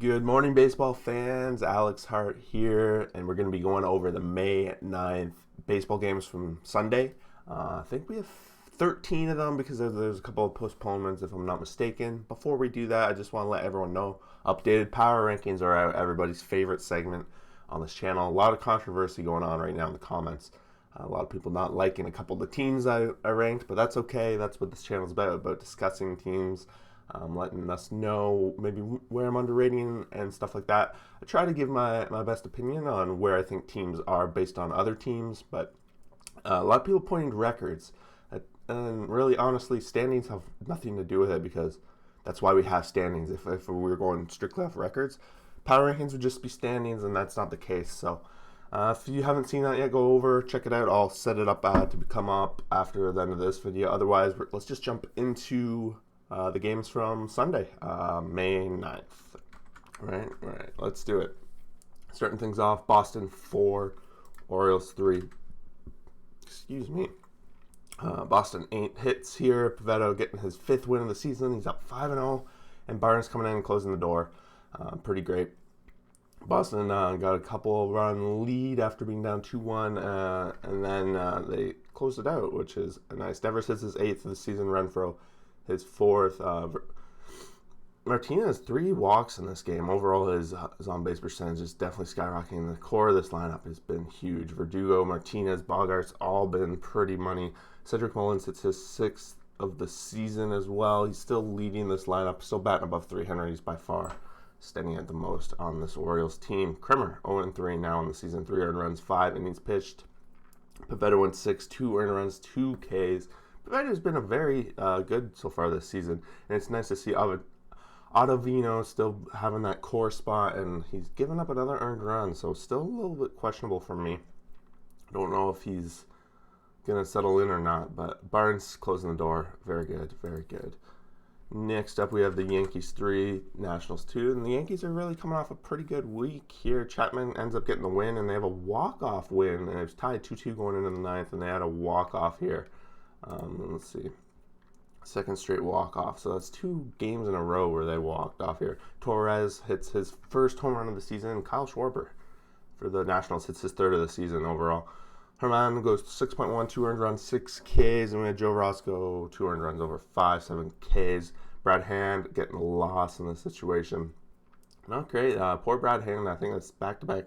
Good morning, baseball fans. Alex Hart here, and we're going to be going over the May 9th baseball games from Sunday. I think we have 13 of them because there's a couple of postponements, if I'm not mistaken. Before we do that, I just want to let everyone know updated power rankings are out, everybody's favorite segment on this channel. A lot of controversy going on right now in the comments. A lot of people not liking a couple of the teams I ranked, but that's okay. That's what this channel is about discussing teams. Letting us know maybe where I'm underrating and stuff like that. I try to give my best opinion on where I think teams are based on other teams, but a lot of people pointing to records. And really, honestly, standings have nothing to do with it because that's why we have standings. If we were going strictly off records, power rankings would just be standings, and that's not the case. So if you haven't seen that yet, go over, check it out. I'll set it up to come up after the end of this video. Otherwise, let's just jump into the games from Sunday, May 9th. Right, let's do it. Starting things off, Boston 4, Orioles 3. Excuse me. Boston 8 hits here. Pivetta getting his 5th win of the season. He's up 5-0, and Barnes coming in and closing the door. Pretty great. Boston got a couple run lead after being down 2-1, and then they closed it out, which is nice. Devers hits his 8th of the season. Renfroe his 4th. Martinez 3 walks in this game. Overall, his on-base percentage is definitely skyrocketing. The core of this lineup has been huge. Verdugo, Martinez, Bogart's all been pretty money. Cedric Mullins hits his 6th of the season as well. He's still leading this lineup, still batting above 300. He's by far standing at the most on this Orioles team. Kremer 0-3 now in the season. 3 earned runs, 5 innings pitched. Pivetta went 6, 2 earned runs, 2 Ks. Pivetta has been a very good so far this season, and it's nice to see Ottavino still having that core spot, and he's given up another earned run, so still a little bit questionable for me. I don't know if he's going to settle in or not, but Barnes closing the door. Very good, very good. Next up, we have the Yankees 3, Nationals 2, and the Yankees are really coming off a pretty good week here. Chapman ends up getting the win, and they have a walk-off win, and it's tied 2-2 going into the 9th, and they had a walk-off here. Let's see. Second straight walk-off. So that's 2 games in a row where they walked off here. Torres hits his 1st home run of the season. And Kyle Schwarber for the Nationals hits his 3rd of the season overall. Herman goes 6.1, 2 earned runs, 6 Ks. And we had Joe Roscoe, 2 earned runs over 5, 7 Ks. Brad Hand getting a loss in this situation. Not great. Poor Brad Hand. I think that's back-to-back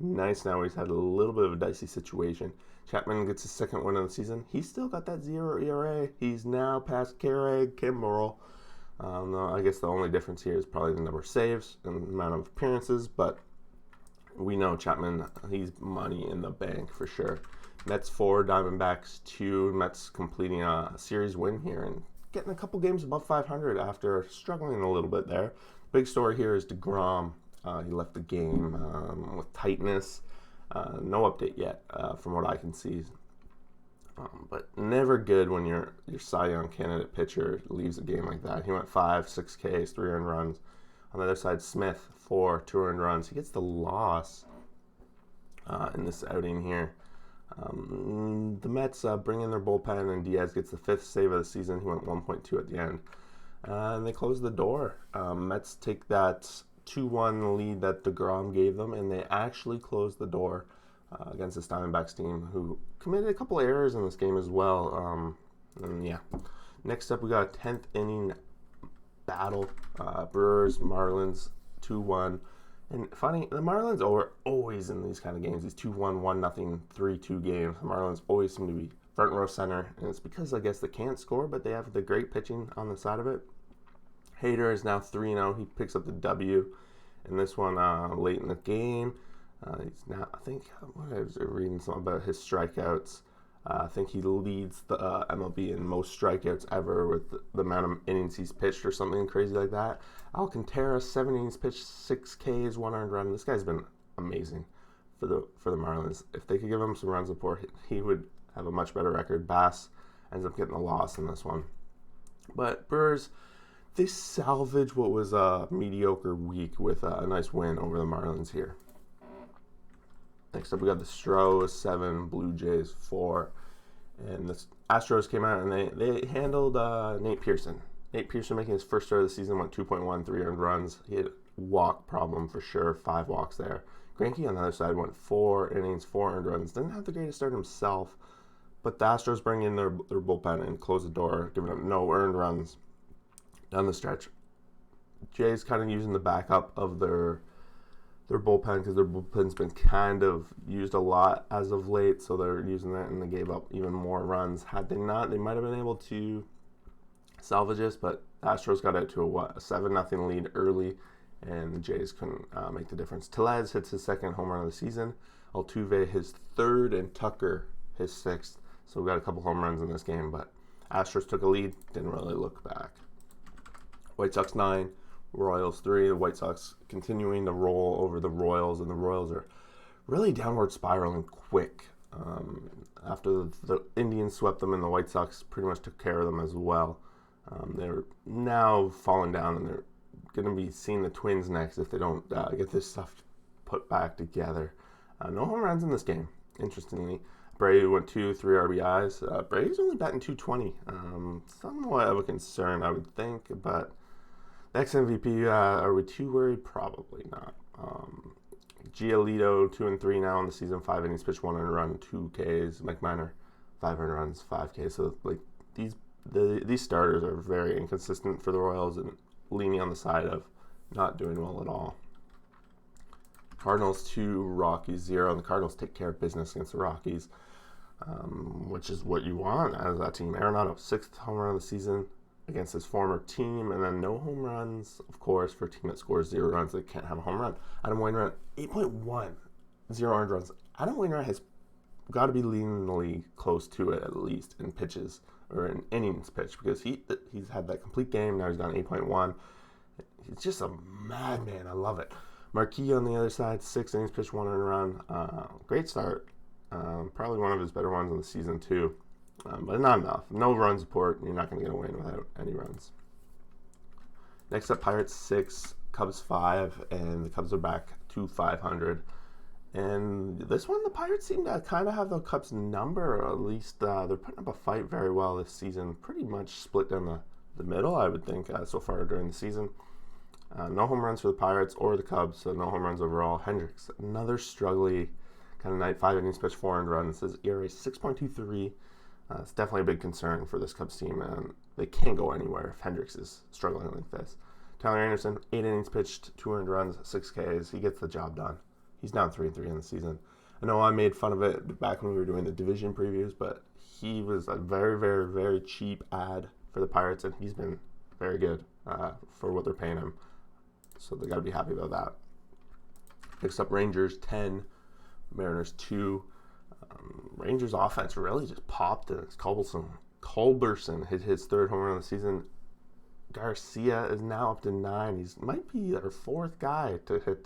nice now. He's had a little bit of a dicey situation. Chapman gets his 2nd win of the season. He's still got that 0 ERA. He's now past Craig Kimbrel. I guess the only difference here is probably the number of saves and the amount of appearances, but we know Chapman, he's money in the bank for sure. Mets 4, Diamondbacks 2. Mets completing a series win here and getting a couple games above 500 after struggling a little bit there. Big story here is DeGrom. He left the game with tightness. No update yet from what I can see. But never good when your Cy Young candidate pitcher leaves a game like that. He went 5, 6 Ks, 3 earned runs. On the other side, Smith 4, 2 earned runs. He gets the loss in this outing here. The Mets bring in their bullpen, and Diaz gets the 5th save of the season. He went 1.2 at the end. And they close the door. Mets take that 2-1 lead that DeGrom gave them, and they actually closed the door against this Diamondbacks team, who committed a couple errors in this game as well. And yeah, next up we got a 10th inning battle. Brewers, Marlins, 2-1. And funny, the Marlins are always in these kind of games, these 2-1, 1-0, 3-2 games. The Marlins always seem to be front row center, and it's because I guess they can't score, but they have the great pitching on the side of it. Hader is now 3-0. He picks up the W in this one late in the game. He's now, I think, I was reading something about his strikeouts. I think he leads the MLB in most strikeouts ever with the amount of innings he's pitched or something crazy like that. Alcantara, 7 innings pitched, 6 Ks, 1 earned run. This guy's been amazing for the Marlins. If they could give him some run support, he would have a much better record. Bass ends up getting a loss in this one. But Brewers, they salvage what was a mediocre week with a nice win over the Marlins here. Next up, we got the Stros 7, Blue Jays 4. And the Astros came out and they handled Nate Pearson. Nate Pearson making his first start of the season, went 2.1, 3 earned runs. He had walk problem for sure. 5 walks there. Greinke on the other side went 4 innings, 4 earned runs. Didn't have the greatest start himself, but the Astros bring in their bullpen and close the door, giving up no earned runs down the stretch. Jays kind of using the backup of their bullpen because their bullpen's been kind of used a lot as of late, so they're using that, and they gave up even more runs. Had they not, they might have been able to salvage this, but Astros got out to a 7-0 lead early, and the Jays couldn't make the difference. Tellez hits his second home run of the season, Altuve his third, and Tucker his 6th. So we got a couple home runs in this game, but Astros took a lead, didn't really look back. White Sox 9, Royals 3. The White Sox continuing to roll over the Royals, and the Royals are really downward spiraling quick. After the Indians swept them, and the White Sox pretty much took care of them as well. They're now falling down, and they're going to be seeing the Twins next if they don't get this stuff put back together. No home runs in this game, interestingly. Brady went 2, 3 RBIs. Brady's only batting .220. Somewhat of a concern, I would think, but the ex-MVP, are we too worried? Probably not. Giolito, 2-3 now in the season, 5 innings pitched, 1 earned run, 2 Ks. Mike Minor, 5 earned runs, 5 Ks. So like these starters are very inconsistent for the Royals and leaning on the side of not doing well at all. Cardinals 2, Rockies 0, and the Cardinals take care of business against the Rockies, which is what you want as that team. Arenado, 6th home run of the season against his former team, and then no home runs, of course, for a team that scores 0 runs. They can't have a home run. Adam Wainwright, 8.1, 0 earned runs. Adam Wainwright has got to be leading the league close to it at least in pitches or in innings pitched, because he's had that complete game. Now he's done 8.1. He's just a madman. I love it. Marquis on the other side, 6 innings pitched, 1 earned run. Great start. Probably one of his better ones of the season too. But not enough. No run support. You're not going to get a win without any runs. Next up, Pirates 6, Cubs 5, and the Cubs are back to 500. And this one, the Pirates seem to kind of have the Cubs' number, or at least they're putting up a fight very well this season. Pretty much split down the middle, I would think, so far during the season. No home runs for the Pirates or the Cubs, so no home runs overall. Hendricks, another struggly kind of night, 5 innings pitched, 4 earned runs. His ERA 6.23. It's definitely a big concern for this Cubs team, and they can't go anywhere if Hendricks is struggling like this. Tyler Anderson, 8 innings pitched, 2 earned runs, 6 Ks. He gets the job done. He's now 3-3 in the season. I know I made fun of it back when we were doing the division previews, but he was a very, very, very cheap ad for the Pirates, and he's been very good for what they're paying him. So they got to be happy about that. Next up, Rangers 10, Mariners 2. Rangers offense really just popped, and it's Culberson hit his 3rd home run of the season. Garcia is now up to 9. He might be their 4th guy to hit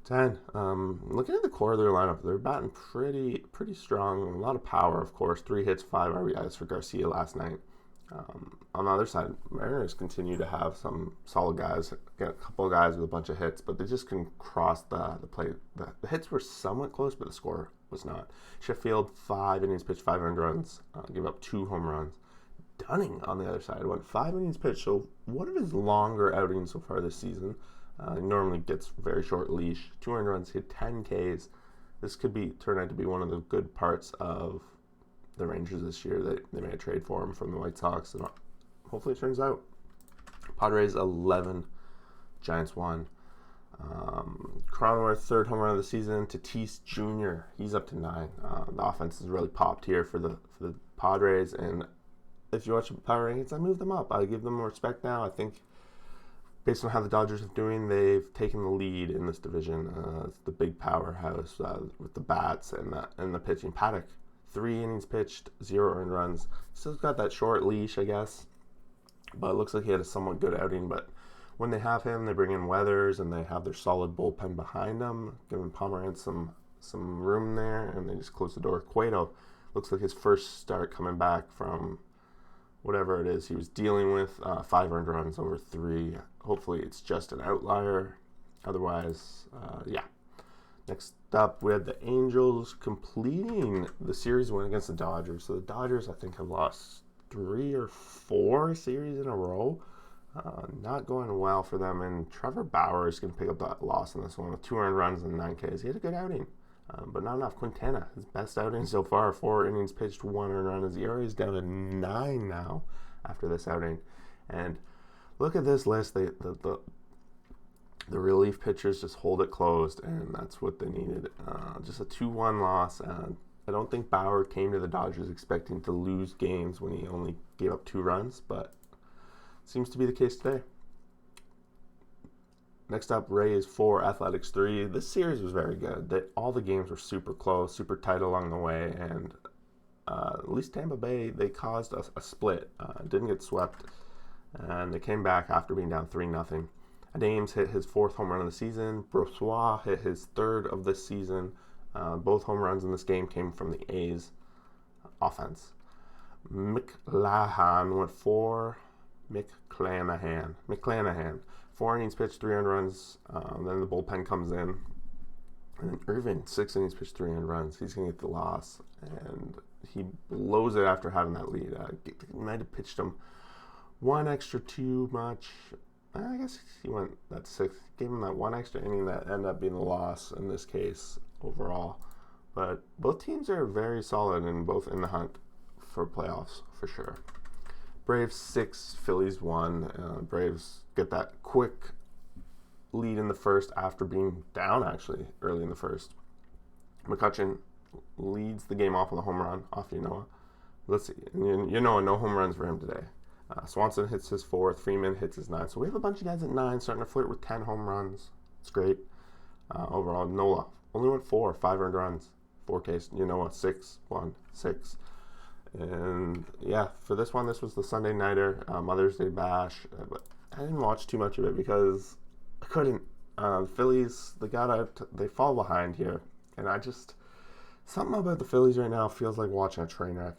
10. Looking at the core of their lineup, they're batting pretty strong. A lot of power, of course. 3 hits, 5 RBIs for Garcia last night. On the other side, Mariners continue to have some solid guys. Get a couple of guys with a bunch of hits, but they just couldn't cross the plate. The hits were somewhat close, but the score was not. Sheffield, 5 innings pitched, 5 earned runs, gave up 2 home runs. Dunning on the other side went 5 innings pitched, so one of his longer outings so far this season. He normally gets very short leash. 2 earned runs, hit 10 Ks. This could turn out to be one of the good parts of the Rangers this year. They made a trade for him from the White Sox, and hopefully it turns out. Padres 11, Giants 1. Cronenworth, 3rd home run of the season. Tatis Jr., he's up to 9. The offense has really popped here for the Padres, and if you watch the power rankings, I move them up. I give them respect now. I think based on how the Dodgers are doing, they've taken the lead in this division. It's the big powerhouse with the bats and the pitching. Paddock, 3 innings pitched, 0 earned runs. Still got that short leash, I guess. But it looks like he had a somewhat good outing. But when they have him, they bring in Weathers, and they have their solid bullpen behind them, giving Pomerantz some room there, and they just close the door. Cueto looks like his first start coming back from whatever it is he was dealing with. 5 earned runs over 3. Hopefully it's just an outlier. Otherwise, yeah. Next up, we had the Angels completing the series win against the Dodgers. So the Dodgers, I think, have lost 3 or 4 series in a row. Not going well for them, and Trevor Bauer is going to pick up that loss in this one with 2 earned runs and 9 Ks. He had a good outing, but not enough. Quintana, his best outing so far, 4 innings pitched, 1 earned run. His ERA is down to 9 now after this outing. And look at this list. The relief pitchers just hold it closed, and that's what they needed. Just a 2-1 loss. I don't think Bauer came to the Dodgers expecting to lose games when he only gave up 2 runs, but seems to be the case today. Next up, Rays 4, Athletics 3. This series was very good. All the games were super close, super tight along the way, and at least Tampa Bay, they caused a split. Didn't get swept, and they came back after being down 3-0. Adams hit his 4th home run of the season. Brossoit hit his 3rd of the season. Both home runs in this game came from the A's offense. McClanahan went 4. McClanahan. 4 innings pitched, 3 earned runs. Then the bullpen comes in. And then Irvin, 6 innings pitched, 3 earned runs. He's going to get the loss. And he blows it after having that lead. He might have pitched him 1 extra too much. I guess he went that 6th. Gave him that 1 extra inning that ended up being the loss in this case overall. But both teams are very solid and both in the hunt for playoffs for sure. Braves 6, Phillies 1. Braves get that quick lead in the first after being down actually early in the first. McCutchen leads the game off with a home run off Yanoa. Let's see. Yanoa, no home runs for him today. Swanson hits his 4th. Freeman hits his 9th. So we have a bunch of guys at 9 starting to flirt with 10 home runs. It's great. Overall, Nola only went 4, 5 earned runs, 4 Ks. Yanoa 6, 1, 6. And yeah, for this one, this was the Sunday nighter, Mother's Day bash. But I didn't watch too much of it because I couldn't. The Phillies, they fall behind here, and something about the Phillies right now feels like watching a train wreck.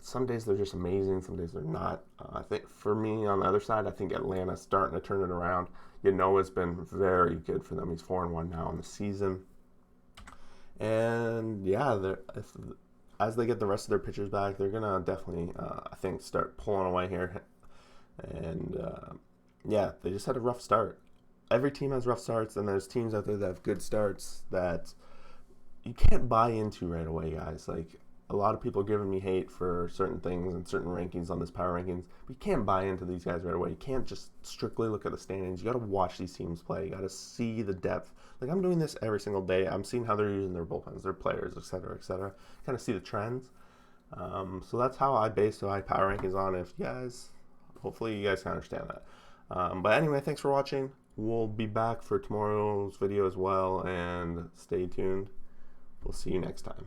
Some days they're just amazing, some days they're not. I think for me on the other side, I think Atlanta's starting to turn it around. Yanoa's been very good for them. He's 4-1 now in the season, and yeah, as they get the rest of their pitchers back, they're gonna definitely, I think, start pulling away here. And yeah, they just had a rough start. Every team has rough starts, and there's teams out there that have good starts that you can't buy into right away, guys. Like, a lot of people are giving me hate for certain things and certain rankings on this power rankings. But you can't buy into these guys right away. You can't just strictly look at the standings. You got to watch these teams play. You got to see the depth. Like, I'm doing this every single day. I'm seeing how they're using their bullpens, their players, et cetera, et cetera. Kind of see the trends. So that's how I base my power rankings on. Hopefully you guys can understand that. But anyway, thanks for watching. We'll be back for tomorrow's video as well, and stay tuned. We'll see you next time.